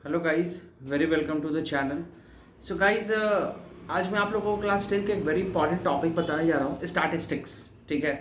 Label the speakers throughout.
Speaker 1: Hello guys, very welcome to the channel. So guys, आज मैं आप लोगों को क्लास 10 का एक वेरी इंपॉर्टेंट टॉपिक बताने जा रहा हूँ, स्टैटिस्टिक्स। ठीक है।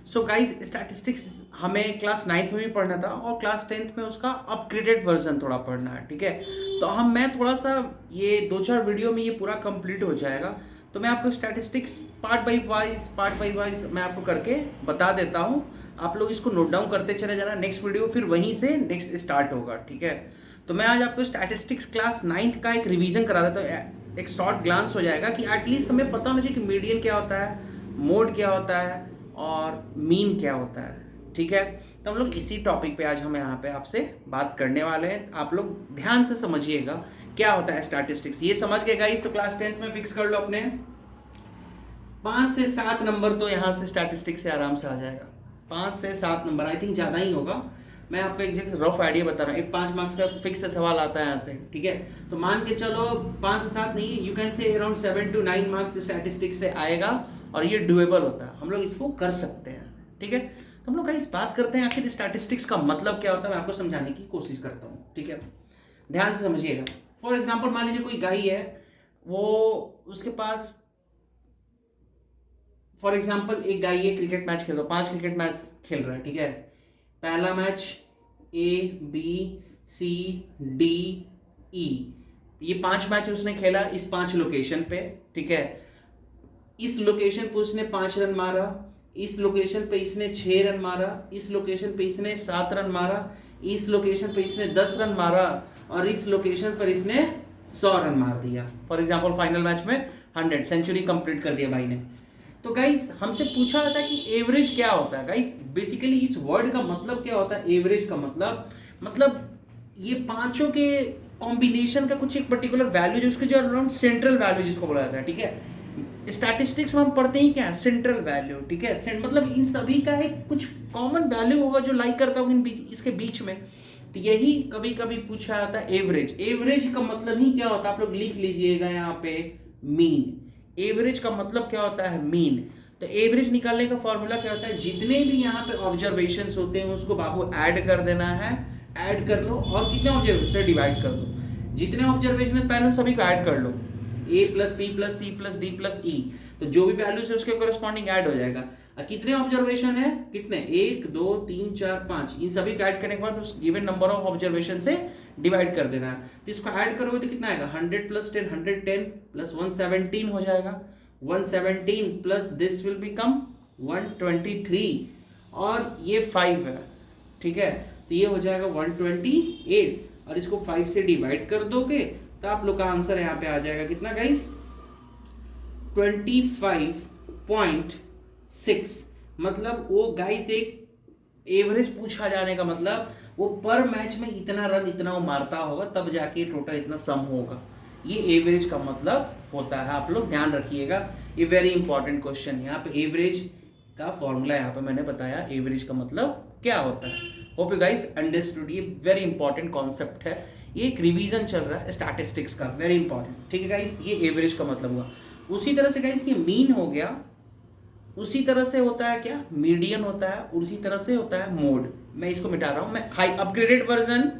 Speaker 1: सो गाइस, स्टैटिस्टिक्स हमें क्लास 9th में भी पढ़ना था और क्लास 10th में उसका अपग्रेडेड वर्जन थोड़ा पढ़ना है। ठीक है। तो मैं थोड़ा सा ये 2-4 वीडियो में ये पूरा कंप्लीट हो जाएगा। तो मैं आपको स्टैटिस्टिक्स पार्ट बाई वाइज मैं आपको करके बता देता हूँ। आप लोग इसको नोट डाउन करते चले जाना। नेक्स्ट वीडियो फिर वहीं से नेक्स्ट स्टार्ट होगा। ठीक है। तो मैं आज आपको स्टैटिस्टिक्स क्लास 9th का एक रिवीजन करा देता हूँ। एक शॉर्ट ग्लांस हो जाएगा कि एटलीस्ट हमें पता होना चाहिए कि मीडियन क्या होता है, मोड क्या होता है और मीन क्या होता है। ठीक है। तो हम लोग इसी टॉपिक पे आज हम यहाँ पे आपसे बात करने वाले हैं। आप लोग ध्यान से समझिएगा क्या होता है स्टैटिस्टिक्स। ये समझ के गाइस तो क्लास 10th में फिक्स कर लो अपने 5 से 7 नंबर तो यहाँ से स्टैटिस्टिक्स से आराम से आ जाएगा। 5 से 7 नंबर, आई थिंक ज़्यादा ही होगा। मैं आपको एक जगह रफ आइडिया बता रहा हूँ। एक 5 मार्क्स का फिक्स सवाल आता है यहाँ से। ठीक है। तो मान के चलो 5 से 7 नहीं, you can say around 7 to 9 marks statistics से आएगा और ये डुएबल होता है। हम लोग इसको कर सकते हैं। ठीक है। तो हम लोग इस बात करते हैं आखिर स्टैटिस्टिक्स का मतलब क्या होता है। मैं आपको समझाने की कोशिश करता हूँ। ठीक है। ध्यान से समझिएगा। फॉर एग्जाम्पल मान लीजिए कोई गाय है, वो उसके पास फॉर एग्जाम्पल एक गाय है, क्रिकेट मैच खेल रहा है, 5 क्रिकेट मैच खेल रहा है। ठीक है। पहला match A B C D E, ये 5 मैच उसने खेला इस 5 लोकेशन पे। ठीक है। इस लोकेशन पे उसने 5 रन मारा, इस लोकेशन पे इसने 6 रन मारा, इस लोकेशन पे इसने 7 रन मारा, इस लोकेशन पे इसने 10 रन मारा और इस लोकेशन पर इसने 100 रन मार दिया। फॉर एग्जाम्पल फाइनल मैच में 100 सेंचुरी कंप्लीट कर दिया भाई ने। तो गाइस हमसे पूछा जाता है कि एवरेज क्या होता है। गाइस बेसिकली इस वर्ड का मतलब क्या होता है, एवरेज का मतलब ये पांचों के कॉम्बिनेशन का कुछ एक पर्टिकुलर वैल्यू, जो उसके जो अराउंड सेंट्रल वैल्यू जिसको बोला जाता है। ठीक है। स्टैटिस्टिक्स में हम पढ़ते ही क्या है, सेंट्रल वैल्यू। ठीक है। मतलब इन सभी का एक कुछ कॉमन वैल्यू होगा जो लाइक करता होगा इसके बीच में। तो यही कभी कभी पूछा जाता है एवरेज। एवरेज का मतलब ही क्या होता है, आप लोग लिख लीजिएगा यहाँ पे, मीन। एवरेज का मतलब क्या होता है, मीन। तो एवरेज निकालने का फॉर्मूला क्या होता है, जितने भी यहाँ पे ऑब्जर्वेशंस होते हैं उसको बाबू ऐड कर देना है। ऐड कर लो और कितने ऑब्जर्वेशन से डिवाइड कर दो। जितने ऑब्जर्वेशन पहले सभी को ऐड कर लो, A plus B plus C plus D plus E, तो जो भी वैल्यूज है उसके कोरस्पॉन्डिंग ऐड हो जाएगा। कितने ऑब्जर्वेशन है, कितने, 1 2 3 4 5, इन सभी को ऐड करने के बाद उस गिवन नंबर ऑफ ऑब्जर्वेशन से डिवाइड कर देना है। तो इसको ऐड करोगे तो कितना आएगा, 100 प्लस 10 110 प्लस 117 हो जाएगा। 117 प्लस दिस विल बिकम 123 और ये 5 है। ठीक है। तो ये हो जाएगा 128 और इसको 5 से डिवाइड कर दोगे तो आप लोग का आंसर यहाँ पे आ जाएगा कितना गाइस, 25.6। मतलब वो गाइस एक एवरेज पूछा जाने का मतलब वो पर मैच में इतना रन इतना वो मारता होगा तब जाके टोटल इतना सम होगा। ये एवरेज का मतलब होता है। आप लोग ध्यान रखिएगा, ये वेरी इंपॉर्टेंट क्वेश्चन। यहाँ पे एवरेज का फॉर्मूला यहाँ पे मैंने बताया, एवरेज का मतलब क्या होता है। Hope you guys understood. ये वेरी इंपॉर्टेंट कॉन्सेप्ट है। ये एक रिवीजन चल रहा है स्टैटिस्टिक्स का, वेरी इंपॉर्टेंट। ठीक है गाइस, ये एवरेज का मतलब हुआ। उसी तरह से गाइस ये मीन हो गया, उसी तरह से होता है क्या, मीडियन होता है, उसी तरह से होता है मोड। मैं इसको मिटा रहा हूं, मैं हाई अपग्रेडेड वर्जन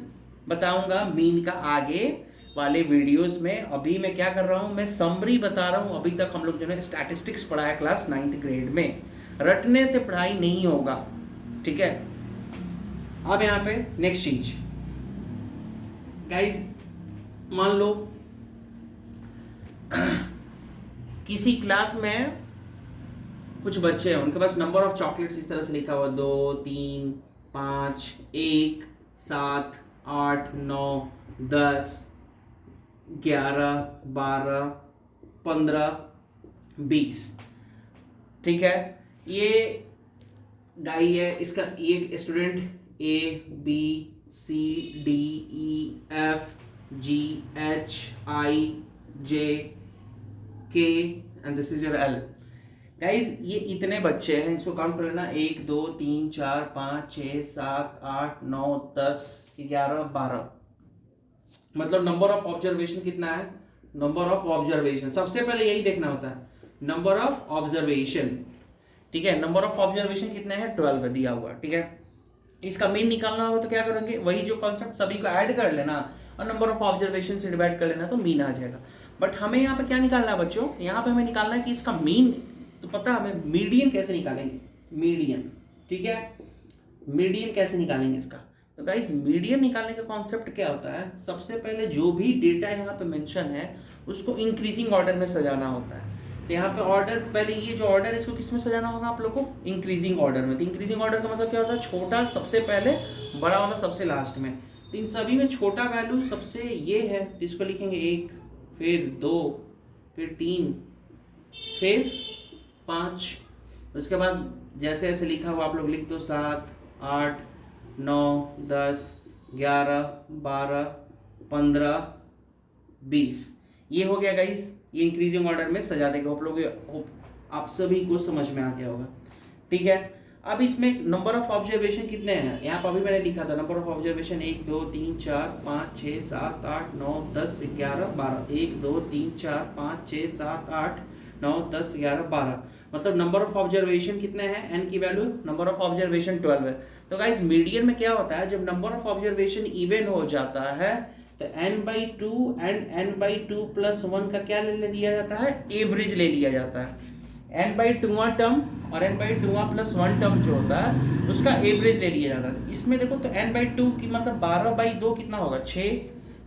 Speaker 1: बताऊंगा मीन का आगे वाले वीडियोस में। अभी मैं क्या कर रहा हूं, मैं समरी बता रहा हूं। अभी तक हम लोग जो है स्टैटिस्टिक्स पढ़ा है क्लास 9th ग्रेड में, रटने से पढ़ाई नहीं होगा। ठीक है। अब यहां पे नेक्स्ट चीज गाइस, मान लो किसी क्लास में कुछ बच्चे हैं, उनके पास नंबर ऑफ चॉकलेट्स इस तरह से लिखा हुआ 2 3 5 1 7 8 9 10 11 12 15 20। ठीक है। ये गाय है, इसका ये student ABCDEFGHIJK and this is your L। Guys ये इतने बच्चे हैं, इसको काउंट कर लेना, 1 2 3 4 5 6 7 8 9 10 11 12। मतलब नंबर ऑफ ऑब्जर्वेशन कितना है, नंबर ऑफ ऑब्जर्वेशन सबसे पहले यही देखना होता है, नंबर ऑफ ऑब्जर्वेशन। ठीक है। नंबर ऑफ ऑब्जर्वेशन कितने हैं, 12 दिया हुआ। ठीक है। इसका मीन निकालना होगा तो क्या करेंगे, वही जो कॉन्सेप्ट, सभी को ऐड कर लेना और नंबर ऑफ ऑब्जर्वेशन से डिवाइड कर लेना तो मीन आ जाएगा। बट हमें यहाँ पे क्या निकालना है बच्चों, यहाँ पे हमें निकालना है कि इसका मीन, तो पता हमें मीडियन कैसे निकालेंगे, मीडियन, ठीक है, मीडियन कैसे निकालेंगे इसका। तो गाइस मीडियन निकालने का कॉन्सेप्ट क्या होता है, सबसे पहले जो भी डेटा यहाँ पे मेंशन है उसको इंक्रीजिंग ऑर्डर में सजाना होता है। तो यहाँ पे ऑर्डर, पहले ये जो ऑर्डर है इसको किस में सजाना होगा आप लोग को, इंक्रीजिंग ऑर्डर में। तो इंक्रीजिंग ऑर्डर का मतलब क्या होता है, छोटा सबसे पहले, बड़ा वाला सबसे लास्ट में। तो इन सभी में छोटा वैल्यू सबसे ये है, तो इसको लिखेंगे 1, फिर 2, फिर 3, फिर 5। उसके बाद जैसे ऐसे लिखा हुआ आप लोग लिख दो, 7, 8, 9, 10, 11, 12, 15, 20। ये हो गया गाइस, ये इंक्रीजिंग ऑर्डर में सजा देगा आप लोग, आप सभी को समझ में आ गया होगा, ठीक है। अब इसमें नंबर ऑफ ऑब्जर्वेशन कितने हैं, यहाँ पर अभी मैंने लिखा था नंबर ऑफ ऑब्जर्वेशन 1, 2, 3, 4, 5, 6, 7, 8, 9, 10, 11, 12। 1, 2, 3, 4, 5, 6, 7, 8, 9, 10, 11, 12। मतलब नंबर ऑफ ऑब्जर्वेशन कितने हैं, एन की वैल्यू, नंबर ऑफ ऑब्जर्वेशन 12 है। तो गाइस मीडियन में क्या होता है, जब नंबर ऑफ ऑब्जर्वेशन इवन हो जाता है तो n/2 एंड n/2 + 1 का क्या ले लिया जाता है, एवरेज ले लिया जाता है। n/2 टर्म और n/2 + 1 टर्म जो होता है उसका एवरेज ले लिया जाता है। इसमें देखो तो n/2 की मतलब 12/2 कितना होगा,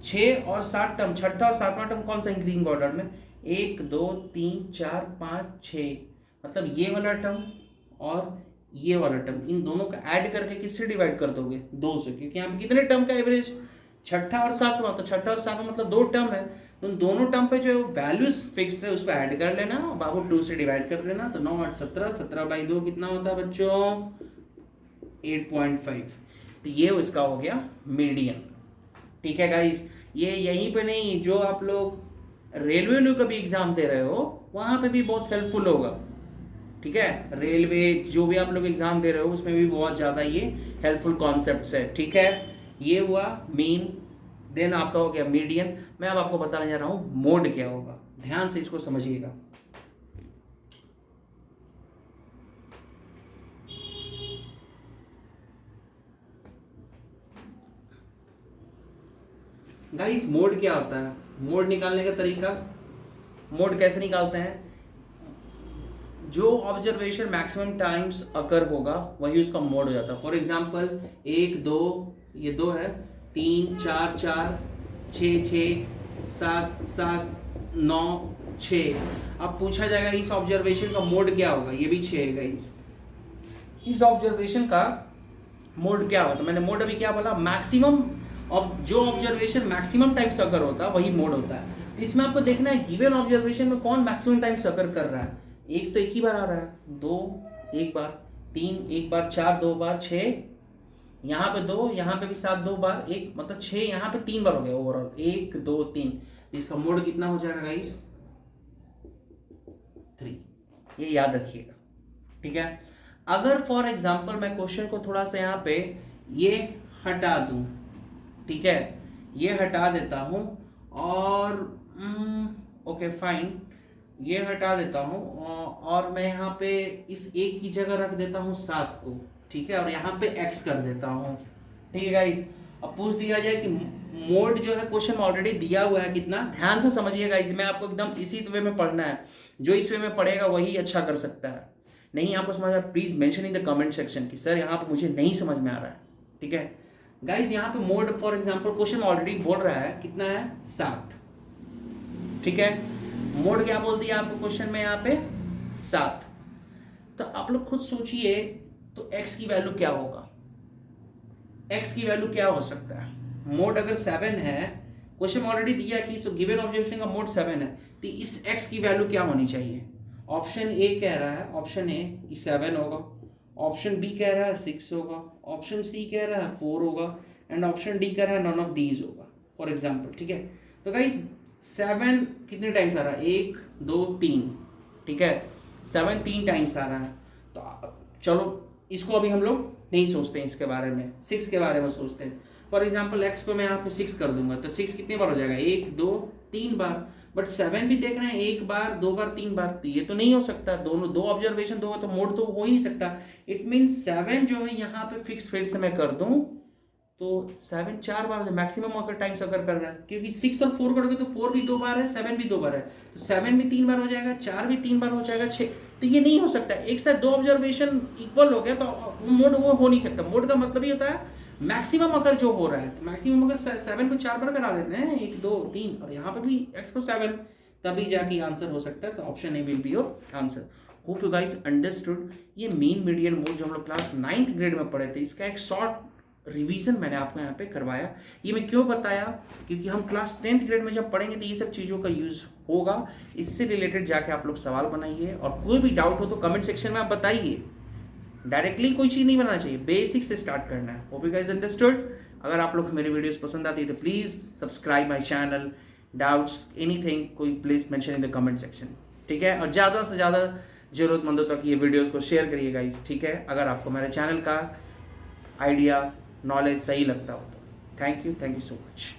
Speaker 1: 6 और 7 टर्म, छठा और सातवां टर्म कौन सा इंक्रीजिंग ऑर्डर में, 1, 2, 3, 4, 5, 6। मतलब ये वाला टर्म और ये वाला टर्म, इन दोनों का ऐड करके किससे डिवाइड कर दोगे, 2 से, क्योंकि यहाँ पे कितने टर्म का एवरेज, छठा और सातवां, तो छठा और सातवां मतलब 2 टर्म है। तो उन दोनों टर्म पे जो वैल्यूज फिक्स है उसको ऐड कर लेना, बाबू 2 से डिवाइड कर देना। तो 9, 8, 17, 17/2 कितना होता है बच्चों, 8.5। तो ये उसका हो गया मीडियन, ठीक है गाइस। ये यहीं पे नहीं, जो आप लोग रेलवे का भी एग्जाम दे रहे हो वहां पे भी बहुत हेल्पफुल होगा, ठीक है। रेलवे जो भी आप लोग एग्जाम दे रहे हो उसमें भी बहुत ज्यादा ये हेल्पफुल कॉन्सेप्ट्स है, ठीक है। ये हुआ मीन, देन आपका हो गया मीडियन। मैं अब आपको बताने जा रहा हूं मोड क्या होगा, ध्यान से इसको समझिएगा। गाइस मोड क्या होता है, मोड निकालने का तरीका, मोड कैसे निकालते हैं, जो ऑब्जर्वेशन मैक्सिमम टाइम्स अकर होगा वही उसका मोड हो जाता है। फॉर एग्जांपल 1, 2, ये 2 है, 3, 4, 4, 6, 6, 7, 7, 9, 6। अब पूछा जाएगा इस ऑब्जर्वेशन का मोड क्या होगा, ये भी 6 है गाइस। इस ऑब्जर्वेशन का मोड क्या होता है, मैंने मोड अभी क्या बोला, मैक्सिमम जो ऑब्जर्वेशन मैक्सिमम टाइम्स अकर होता है वही मोड होता है। तो इसमें आपको देखना है गिवन ऑब्जर्वेशन में कौन मैक्सिमम टाइम्स अकर कर रहा है। 1 तो एक ही बार आ रहा है, 2 एक बार, 3 एक बार, 4 2 बार, 6 यहाँ पे 2, यहाँ पे भी 7 2 बार, 1 मतलब 6 यहाँ पे 3 बार हो गया ओवरऑल, 1 2 3। इसका मोड कितना हो जाएगा गाइस, 3। ये याद रखिएगा, ठीक है। अगर फॉर एग्जांपल मैं क्वेश्चन को थोड़ा सा यहाँ पे ये हटा दूं, ठीक है, ये हटा देता हूं और ओके फाइन, ये हटा देता हूं और मैं यहाँ पे इस 1 की जगह रख देता हूं 7 को, ठीक है, और यहाँ पे x कर देता हूं, ठीक है गाइस। अब पूछ दिया जाए कि मोड जो है क्वेश्चन ऑलरेडी दिया हुआ है कितना, ध्यान से समझिएगा गाइस, मैं आपको एकदम इसी वे में पढ़ना है, जो इस वे में पढ़ेगा वही अच्छा कर सकता है। नहीं आपको समझ आ, please mention in the comment section कि सर यहाँ पे मुझे नहीं समझ में आ रहा है, ठीक है गाइस। यहाँ पे mode for example question already बोल रहा है कितना है, 7, ठीक है। मोड क्या बोल दिया आपको क्वेश्चन में यहाँ पे, 7। तो आप लोग खुद सोचिए तो x की वैल्यू क्या होगा, x की वैल्यू क्या हो सकता है। मोड अगर 7 है, क्वेश्चन ऑलरेडी दिया कि गिवन ऑब्जर्वेशन का मोड 7 है, तो इस x की वैल्यू क्या होनी चाहिए। ऑप्शन ए कह रहा है, ऑप्शन ए कि 7 होगा, ऑप्शन बी कह रहा है 6 होगा, ऑप्शन सी कह रहा है 4 होगा, एंड ऑप्शन डी कह रहा है नॉन ऑफ दीज होगा फॉर एग्जाम्पल, ठीक है। तो गाइस 7 कितने टाइम्स आ रहा है, 1 2 3, ठीक है, 7 3 टाइम्स आ रहा है। तो चलो इसको अभी हम लोग नहीं सोचते हैं, इसके बारे में 6 के बारे में सोचते हैं। फॉर एग्जाम्पल x को मैं यहाँ पे 6 कर दूंगा, तो 6 कितने बार हो जाएगा, 1 2 3 बार। बट 7 भी देख रहे हैं, 1 बार 2 बार 3 बार, तो ये तो नहीं हो सकता, दोनों 2 ऑब्जर्वेशन दो तो मोड तो हो ही नहीं सकता। इट मीन्स 7 जो है यहाँ पे फिक्स फील्ड से मैं कर दूं तो 7 4 बार मैक्सिमम अगर टाइम्स अगर कर रहा है, क्योंकि 6 और 4 करोगे तो 4 भी 2 बार है, 7 भी 2 बार है, तो 7 भी 3 बार हो जाएगा, 4 भी 3 बार हो जाएगा, 6। तो ये नहीं हो सकता, एक साथ 2 ऑब्जर्वेशन इक्वल हो गया तो मोड वो हो नहीं सकता। मोड का मतलब ही होता है मैक्सिमम अगर जो हो रहा है, तो मैक्सिमम अगर 7 को 4 बार करा देते हैं, 1 2 3, और यहाँ पे भी x को 7, तभी जाके आंसर हो सकता है। तो option A will be your answer. Hope you guys understood. ये मीन मीडियन मोड जो हम लोग क्लास 9th ग्रेड में पढ़े थे, इसका एक शॉर्ट रिवीजन मैंने आपको यहाँ पे करवाया। ये मैं क्यों बताया, क्योंकि हम क्लास 10th ग्रेड में जब पढ़ेंगे तो ये सब चीज़ों का यूज़ होगा। इससे रिलेटेड जाके आप लोग सवाल बनाइए, और कोई भी डाउट हो तो कमेंट सेक्शन में आप बताइए। डायरेक्टली कोई चीज़ नहीं बनाना चाहिए, बेसिक से स्टार्ट करना है। Hope you guys understood. अगर आप लोग मेरे वीडियोस पसंद आती है तो please subscribe my channel. Doubts anything कोई please mention in the comment section, ठीक है। और ज़्यादा से ज़्यादा ज़रूरतमंदों तक ये वीडियोस को शेयर करिए गाइस, ठीक है, अगर आपको मेरे चैनल का आइडिया नॉलेज सही लगता हो तो। Thank you so much.